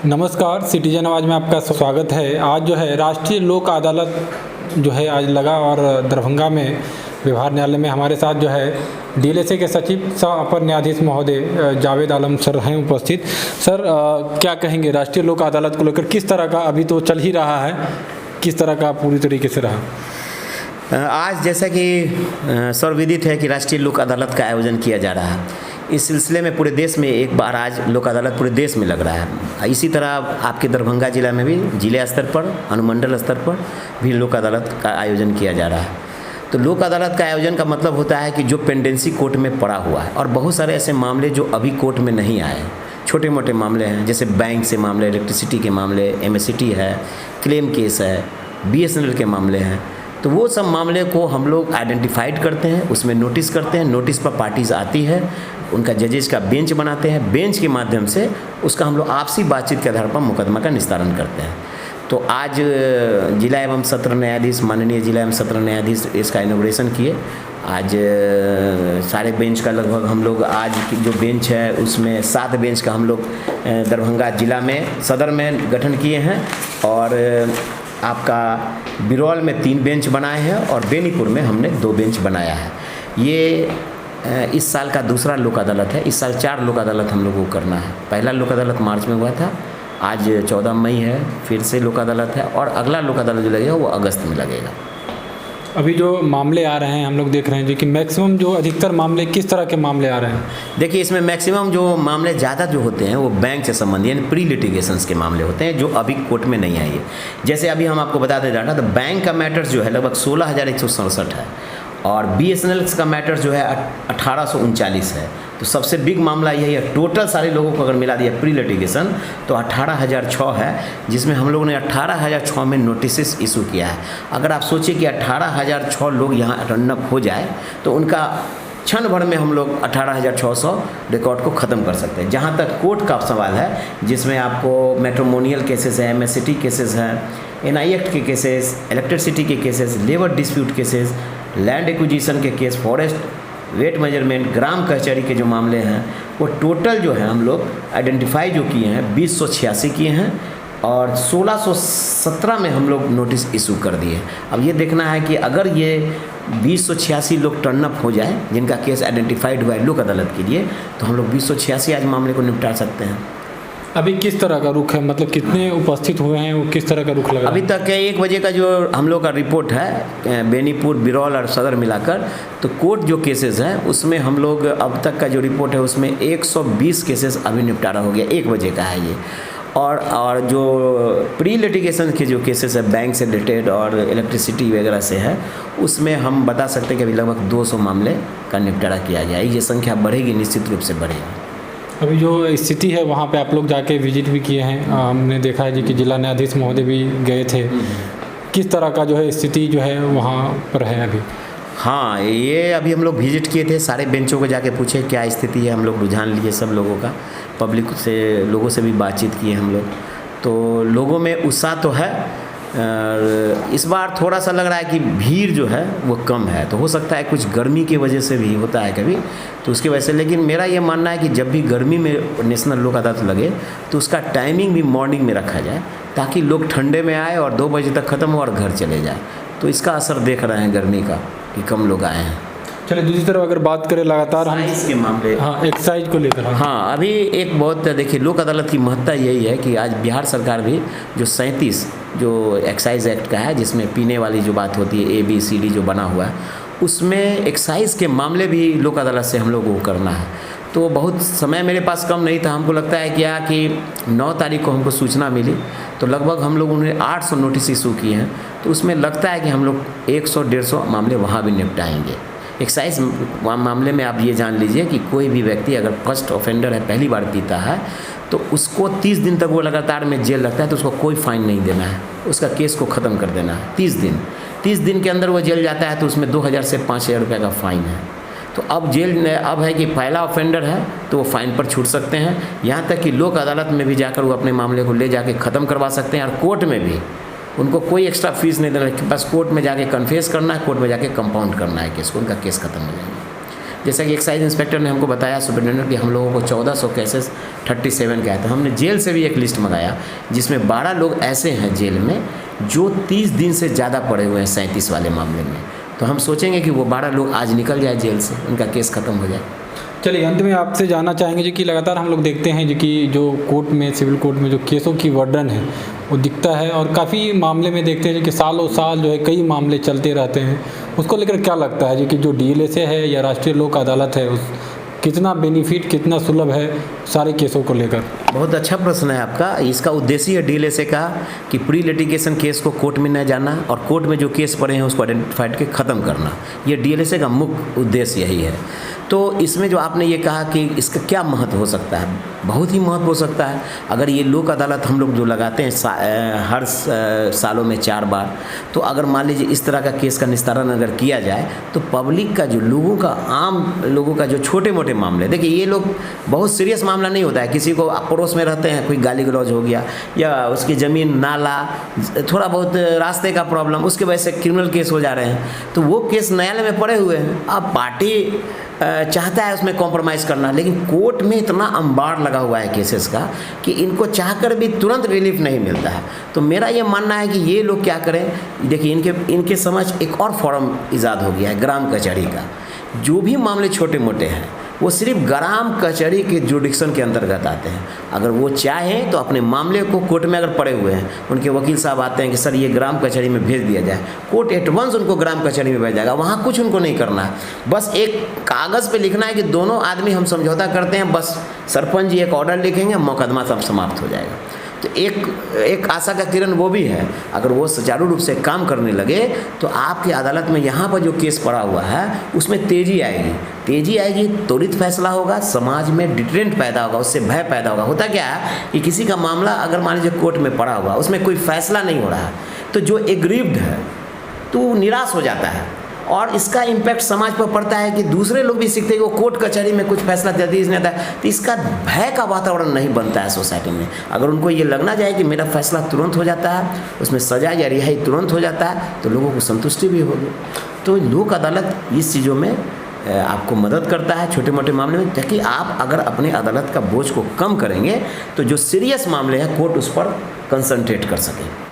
नमस्कार, सिटीजन आवाज़ में आपका स्वागत है। आज जो है राष्ट्रीय लोक अदालत जो है आज लगा और दरभंगा में व्यवहार न्यायालय में हमारे साथ जो है डीएलएसए के सचिव सह अपर न्यायाधीश महोदय जावेद आलम सर हैं उपस्थित। सर क्या कहेंगे राष्ट्रीय लोक अदालत को लेकर, किस तरह का अभी तो चल ही रहा है, किस तरह का पूरी तरीके से रहा? आज जैसा कि सर्वविदित है कि राष्ट्रीय लोक अदालत का आयोजन किया जा रहा है। इस सिलसिले में पूरे देश में एक बार आज लोक अदालत पूरे देश में लग रहा है। इसी तरह आपके दरभंगा जिला में भी जिले स्तर पर, अनुमंडल स्तर पर भी लोक अदालत का आयोजन किया जा रहा है। तो लोक अदालत का आयोजन का मतलब होता है कि जो पेंडेंसी कोर्ट में पड़ा हुआ है और बहुत सारे ऐसे मामले जो अभी कोर्ट में नहीं आए हैं, छोटे मोटे मामले हैं, जैसे बैंक से मामले, इलेक्ट्रिसिटी के मामले, एमएससीटी है, क्लेम केस है, बीएसएनएल के मामले हैं। तो वो सब मामले को हम लोग आइडेंटिफाइड करते हैं, उसमें नोटिस करते हैं। नोटिस पर पार्टीज आती है, उनका जजेज का बेंच बनाते हैं। बेंच के माध्यम से उसका हम लोग आपसी बातचीत के आधार पर मुकदमा का निस्तारण करते हैं। तो आज जिला एवं सत्र न्यायाधीश, माननीय जिला एवं सत्र न्यायाधीश इसका इनॉग्रेशन किए। आज सारे बेंच का लगभग हम लोग आज की जो बेंच है उसमें 7 बेंच का हम लोग दरभंगा जिला में सदर में गठन किए हैं और आपका बिरौल में 3 बेंच बनाए हैं और बेनीपुर में हमने 2 बेंच बनाया है। ये इस साल का दूसरा लोक अदालत है। इस साल 4 लोक अदालत हम लोग को करना है। पहला लोक अदालत मार्च में हुआ था, आज 14 मई है, फिर से लोक अदालत है और अगला लोक अदालत जो लगेगा वो अगस्त में लगेगा। अभी जो मामले आ रहे हैं हम लोग देख रहे हैं जो कि मैक्सिमम जो अधिकतर मामले किस तरह के मामले आ रहे हैं? देखिए, इसमें मैक्सिमम जो मामले ज़्यादा जो होते हैं वो बैंक से संबंधित यानी प्री लिटिगेशंस के मामले होते हैं जो अभी कोर्ट में नहीं आई है। जैसे अभी हम आपको बता दे रहा था, तो बैंक का मैटर्स जो है लगभग 16,167 है और बीएसएनएल का मैटर्स जो है 1839 है। तो सबसे बिग मामला यही है। टोटल सारे लोगों को अगर मिला दिया प्री लिटिगेशन तो 18,006 है, जिसमें हम लोगों ने 18,006 में नोटिस इशू किया है। अगर आप सोचिए कि 18,006 लोग यहाँ रनअप हो जाए तो उनका क्षण भर में हम लोग 18,600 रिकॉर्ड को ख़त्म कर सकते हैं। जहाँ तक कोर्ट का सवाल है, जिसमें आपको मैट्रिमोनियल केसेस हैं, एमएससीटी केसेस हैं, एनआई एक्ट के केसेस, इलेक्ट्रिसिटी के cases, labour dispute cases, land acquisition के केस, फॉरेस्ट वेट मेजरमेंट, ग्राम कचहरी के जो मामले हैं वो टोटल जो है हम लोग आइडेंटिफाई जो किए हैं 2086 किए हैं और 1617 में हम लोग नोटिस इशू कर दिए। अब ये देखना है कि अगर ये 2086 लोग टर्न अप हो जाए जिनका केस आइडेंटिफाइड हुआ है लोक अदालत के लिए, तो हम लोग 2086 आज मामले को निपटा सकते हैं। अभी किस तरह का रुख है, मतलब कितने उपस्थित हुए हैं, वो किस तरह का रुख लगा? अभी तक 1 बजे का जो हम लोग का रिपोर्ट है बेनीपुर, बिरौल और सदर मिलाकर, तो कोर्ट जो केसेस हैं उसमें हम लोग अब तक का जो रिपोर्ट है उसमें 120 केसेस अभी निपटारा हो गया। 1 बजे का है ये। और जो प्री लिटिगेशन के जो केसेस है बैंक से रिलेटेड और इलेक्ट्रिसिटी वगैरह से है, उसमें हम बता सकते हैं कि अभी लगभग 200 मामले का निपटारा किया गया। ये संख्या बढ़ेगी, निश्चित रूप से बढ़ेगी। अभी जो स्थिति है वहाँ पे आप लोग जाके विजिट भी किए हैं, हमने देखा है जी कि जिला न्यायाधीश महोदय भी गए थे। किस तरह का जो है स्थिति जो है वहाँ पर है अभी? हाँ, ये अभी हम लोग विजिट किए थे, सारे बेंचों को जाके पूछे क्या स्थिति है। हम लोग रुझान लिए सब लोगों का, पब्लिक से, लोगों से भी बातचीत किए हम लोग। तो लोगों में उत्साह तो है। इस बार थोड़ा सा लग रहा है कि भीड़ जो है वो कम है। तो हो सकता है कुछ गर्मी की वजह से भी होता है कभी, तो उसकी वजह से। लेकिन मेरा ये मानना है कि जब भी गर्मी में नेशनल लोक अदालत लगे तो उसका टाइमिंग भी मॉर्निंग में रखा जाए ताकि लोग ठंडे में आए और 2 बजे तक ख़त्म हो और घर चले जाए। तो इसका असर देख रहे हैं गर्मी का कि कम लोग आए हैं। चलिए, दूसरी तरफ अगर बात करें लगातार हम एक्साइज के मामले, हाँ एक्साइज को लेकर, हाँ अभी एक बहुत देखिए लोक अदालत की महत्ता यही है कि आज बिहार सरकार भी जो 37 जो एक्साइज एक्ट का है, जिसमें पीने वाली जो बात होती है ABCD जो बना हुआ है, उसमें एक्साइज के मामले भी लोक अदालत से हम लोग को करना है। तो बहुत समय मेरे पास कम नहीं था। हमको लगता है क्या कि 9 तारीख को हमको सूचना मिली तो लगभग हम लोगों ने 800 नोटिस इशू किए हैं। तो उसमें लगता है कि हम लोग 100-150 मामले वहाँ भी निपटाएंगे। एक्साइज मामले में आप ये जान लीजिए कि कोई भी व्यक्ति अगर फर्स्ट ऑफेंडर है, पहली बार पीता है, तो उसको 30 दिन तक वो लगातार में जेल लगता है। तो उसको कोई फ़ाइन नहीं देना है, उसका केस को ख़त्म कर देना है। 30 दिन के अंदर वो जेल जाता है तो उसमें 2,000 से 5,000 रुपये का फ़ाइन है। तो अब जेल अब है कि पहला ऑफेंडर है तो वो फ़ाइन पर छूट सकते हैं। यहाँ तक कि लोक अदालत में भी जाकर वो अपने मामले को ले जाके ख़त्म करवा सकते हैं और कोर्ट में भी उनको कोई एक्स्ट्रा फीस नहीं देना है। बस कोर्ट में जाके कन्फेस करना है, कोर्ट में जाके कंपाउंड करना है केस को, उनका केस ख़त्म हो जाएगा। जैसा कि एक्साइज इंस्पेक्टर ने हमको बताया सुपरिटेंडेंट कि हम लोगों को 1400 केसेस 37 के आए, तो हमने जेल से भी एक लिस्ट मंगाया जिसमें 12 लोग ऐसे हैं जेल में जो 30 दिन से ज़्यादा पड़े हुए हैं 37 वाले मामले में। तो हम सोचेंगे कि वो 12 लोग आज निकल जाए जेल से, उनका केस ख़त्म हो जाए। चलिए अंत में आपसे जानना चाहेंगे जी कि लगातार हम लोग देखते हैं जी कि जो कोर्ट में, सिविल कोर्ट में जो केसों की वर्डन है वो दिखता है और काफ़ी मामले में देखते हैं जी कि सालों साल जो है कई मामले चलते रहते हैं। उसको लेकर क्या लगता है जी कि जो डीएलएसए है या राष्ट्रीय लोक अदालत है, उस कितना बेनिफिट, कितना सुलभ है सारे केसों को लेकर? बहुत अच्छा प्रश्न है आपका। इसका उद्देश्य है डीएलएसए का कि प्री लिटिगेशन केस को कोर्ट में न जाना और कोर्ट में जो केस पड़े हैं उसको आइडेंटिफाइड करके ख़त्म करना। ये डीएलएसए का मुख्य उद्देश्य यही है। तो इसमें जो आपने ये कहा कि इसका क्या महत्व हो सकता है, बहुत ही महत्व हो सकता है। अगर ये लोक अदालत हम लोग जो लगाते हैं हर सालों में 4 बार, तो अगर मान लीजिए इस तरह का केस का निस्तारण अगर किया जाए तो पब्लिक का, जो लोगों का, आम लोगों का जो छोटे मोटे मामले, देखिए ये लोग बहुत सीरियस मामला नहीं होता है। किसी को पड़ोस में रहते हैं, कोई गाली गलौज हो गया या उसकी ज़मीन, नाला, थोड़ा बहुत रास्ते का प्रॉब्लम, उसके वजह से क्रिमिनल केस हो जा रहे हैं, तो वो केस न्यायालय में पड़े हुए हैं। अब पार्टी चाहता है उसमें कॉम्प्रोमाइज़ करना, लेकिन कोर्ट में इतना अंबार लगा हुआ है केसेस का कि इनको चाहकर भी तुरंत रिलीफ नहीं मिलता है। तो मेरा ये मानना है कि ये लोग क्या करें, देखिए इनके समझ एक और फॉर्म ईजाद हो गया है ग्राम कचहरी का। जो भी मामले छोटे मोटे हैं वो सिर्फ ग्राम कचहरी के जुडिक्शन के अंतर्गत आते हैं। अगर वो चाहें तो अपने मामले को कोर्ट में अगर पड़े हुए हैं, उनके वकील साहब आते हैं कि सर ये ग्राम कचहरी में भेज दिया जाए, कोर्ट एटवांस उनको ग्राम कचहरी में भेज जाएगा। वहाँ कुछ उनको नहीं करना है, बस एक कागज़ पे लिखना है कि दोनों आदमी हम समझौता करते हैं, बस सरपंच जी एक ऑर्डर लिखेंगे, मुकदमा सब समाप्त हो जाएगा। तो एक आशा का किरण वो भी है। अगर वो सुचारू रूप से काम करने लगे तो आपकी अदालत में यहाँ पर जो केस पड़ा हुआ है उसमें तेज़ी आएगी, त्वरित फैसला होगा, समाज में डिटरेंट पैदा होगा, उससे भय पैदा होगा। होता क्या है कि किसी का मामला अगर मान लीजिए कोर्ट में पड़ा हुआ, उसमें कोई फैसला नहीं हो रहा है, तो जो एग्रीव्ड है तो निराश हो जाता है और इसका इम्पैक्ट समाज पर पड़ता है कि दूसरे लोग भी सीखते हैं कि वो कोर्ट कचहरी में कुछ फैसला जल्दी नहीं आता है, तो इसका भय का वातावरण नहीं बनता है सोसाइटी में। अगर उनको ये लगना जाए कि मेरा फैसला तुरंत हो जाता है, उसमें सजा या रिहाई तुरंत हो जाता है, तो लोगों को संतुष्टि भी होगी। तो लोक अदालत इस चीज़ों में आपको मदद करता है छोटे मोटे मामले में, ताकि आप अगर अपने अदालत का बोझ को कम करेंगे तो जो सीरियस मामले हैं कोर्ट उस पर कंसंट्रेट कर सके।